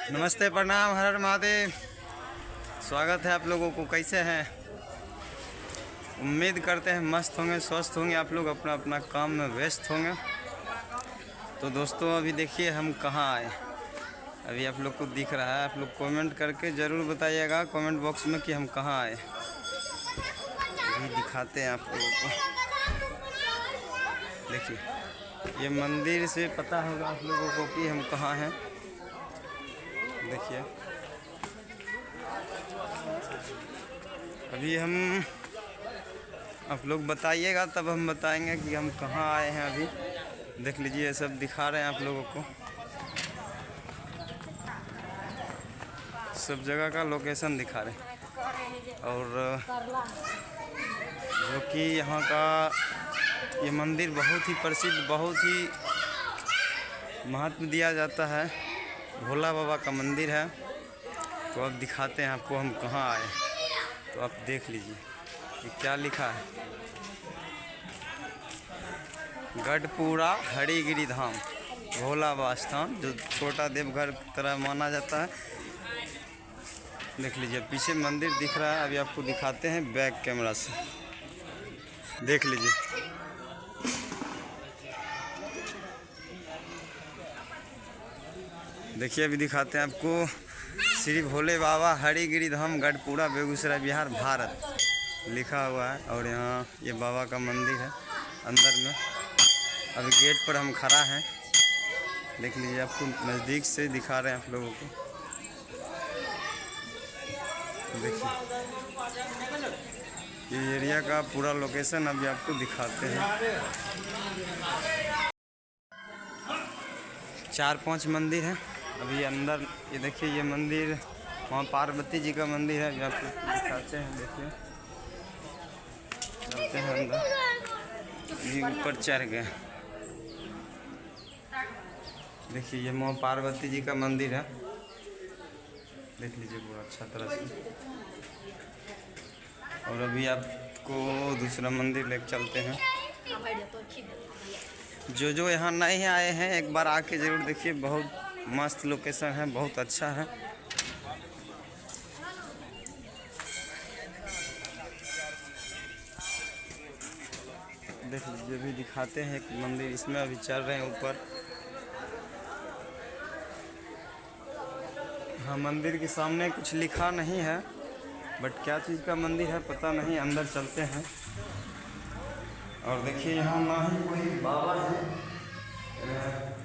नमस्ते, प्रणाम, हर हर महादेव। स्वागत है आप लोगों को। कैसे हैं? उम्मीद करते हैं मस्त होंगे, स्वस्थ होंगे। आप लोग अपना अपना काम में व्यस्त होंगे। तो दोस्तों, अभी देखिए हम कहाँ आए। अभी आप लोग को दिख रहा है। आप लोग कमेंट करके ज़रूर बताइएगा कमेंट बॉक्स में कि हम कहाँ आए। अभी दिखाते हैं आप लोगों को। देखिए, ये मंदिर से पता होगा आप लोगों को कि हम कहाँ हैं। देखिए, अभी हम आप लोग बताइएगा तब हम बताएंगे कि हम कहाँ आए हैं। अभी देख लीजिए, ये सब दिखा रहे हैं आप लोगों को। सब जगह का लोकेशन दिखा रहे हैं। और जो कि यहाँ का ये मंदिर बहुत ही प्रसिद्ध, बहुत ही महत्व दिया जाता है। भोला बाबा का मंदिर है। तो अब दिखाते हैं आपको हम कहाँ आए। तो आप देख लीजिए कि क्या लिखा है। गढ़पुरा हरिगिरी धाम भोला बाबा स्थान, जो छोटा देवघर की तरह माना जाता है। देख लीजिए, पीछे मंदिर दिख रहा है। अभी आपको दिखाते हैं बैक कैमरा से। देख लीजिए, देखिए अभी दिखाते हैं आपको। श्री भोले बाबा हरिगिरी धाम, गढ़पुरा, बेगूसराय, बिहार, भारत लिखा हुआ है। और यहाँ ये बाबा का मंदिर है अंदर में। अभी गेट पर हम खड़ा हैं। देख लीजिए, आपको नज़दीक से दिखा रहे हैं आप लोगों को। देखिए, ये एरिया का पूरा लोकेशन अभी आपको दिखाते हैं। 4-5 मंदिर हैं अभी अंदर। ये देखिए, ये मंदिर वहाँ पार्वती जी का मंदिर है, जो आप लोग दिखाते हैं। देखिए, चलते हैं अंदर। ये ऊपर चढ़ गए। देखिए, ये माँ पार्वती जी का मंदिर है। देख लीजिए पूरा अच्छा तरह से। और अभी आपको दूसरा मंदिर लेकर चलते हैं। जो यहाँ नए आए हैं, एक बार आके ज़रूर देखिए। बहुत मस्त लोकेशन है, बहुत अच्छा है। देख लीजिए, अभी दिखाते हैं एक मंदिर। इसमें अभी चल रहे हैं ऊपर। हाँ, मंदिर के सामने कुछ लिखा नहीं है, बट क्या चीज़ का मंदिर है पता नहीं। अंदर चलते हैं। और देखिए, यहाँ ना ही कोई बाबा है,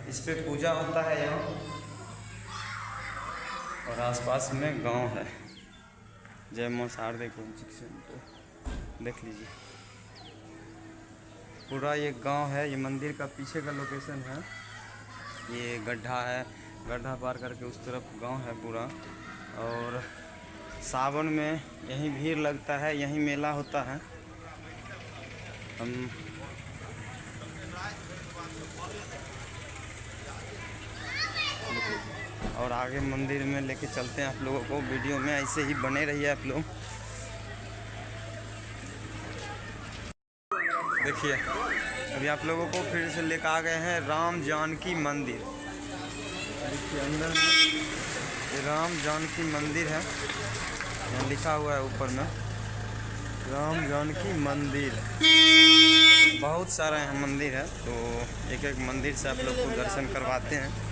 इस पे पूजा होता है यहाँ। और आसपास में गांव है। जय मां शारदे कोचिंग सेंटर। देख लीजिए, पूरा ये गांव है। ये मंदिर का पीछे का लोकेशन है। ये गड्ढा है, गड्ढा पार करके उस तरफ गांव है पूरा। और सावन में यहीं भीड़ लगता है, यहीं मेला होता है। हम और आगे मंदिर में लेके चलते हैं आप लोगों को। वीडियो में ऐसे ही बने रहिए आप लोग। देखिए, अभी आप लोगों को फिर से लेकर आ गए हैं राम जानकी मंदिर। देखिए, अंदर में ये राम जानकी मंदिर है। यहाँ लिखा हुआ है ऊपर में राम जानकी मंदिर। बहुत सारा यहाँ मंदिर है, तो एक एक मंदिर से आप लोग को दर्शन करवाते हैं।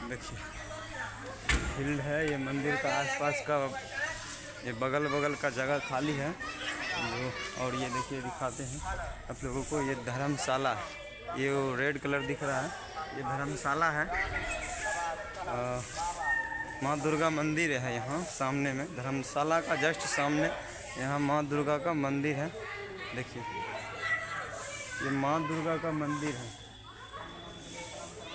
देखिए, फील्ड है ये मंदिर का। आसपास का ये बगल बगल का जगह खाली है। और ये देखिए, दिखाते हैं आप लोगों को। ये धर्मशाला, ये वो रेड कलर दिख रहा है, ये धर्मशाला है। माँ दुर्गा मंदिर है यहाँ सामने में। धर्मशाला का जस्ट सामने यहाँ माँ दुर्गा का मंदिर है। देखिए, ये माँ दुर्गा का मंदिर है।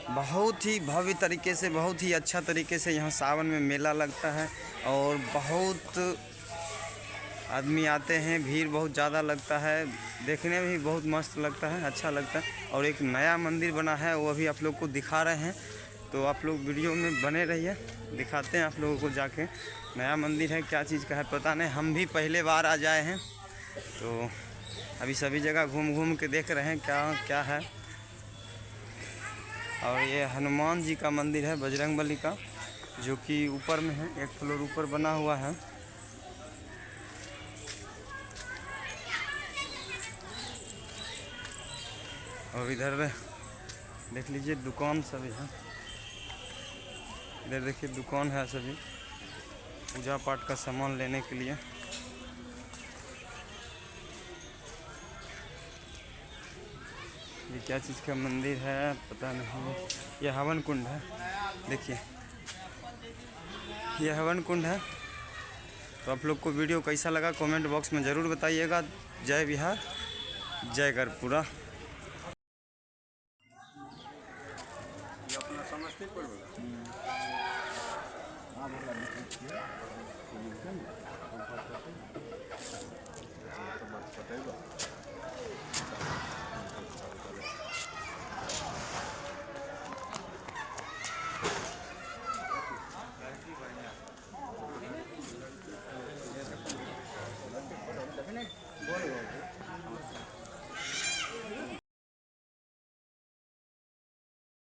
बहुत ही भव्य तरीके से, बहुत ही अच्छा तरीके से यहाँ सावन में मेला लगता है। और बहुत आदमी आते हैं, भीड़ बहुत ज़्यादा लगता है। देखने में भी बहुत मस्त लगता है, अच्छा लगता है। और एक नया मंदिर बना है, वो अभी आप लोग को दिखा रहे हैं। तो आप लोग वीडियो में बने रहिए, दिखाते हैं आप लोगों को जाके। नया मंदिर है, क्या चीज़ का है पता नहीं, हम भी पहले बार आ जाए हैं, तो अभी सभी जगह घूम घूम के देख रहे हैं क्या क्या है। और ये हनुमान जी का मंदिर है, बजरंगबली का, जो कि ऊपर में है, एक फ्लोर ऊपर बना हुआ है। और इधर देख लीजिए दुकान सभी है, इधर देखिए दुकान है सभी पूजा पाठ का सामान लेने के लिए। ये क्या चीज़ का मंदिर है पता नहीं। ये हवन कुंड है, देखिए ये हवन कुंड है। तो आप लोग को वीडियो कैसा लगा कमेंट बॉक्स में ज़रूर बताइएगा। जय बिहार, जय गढ़पुरा।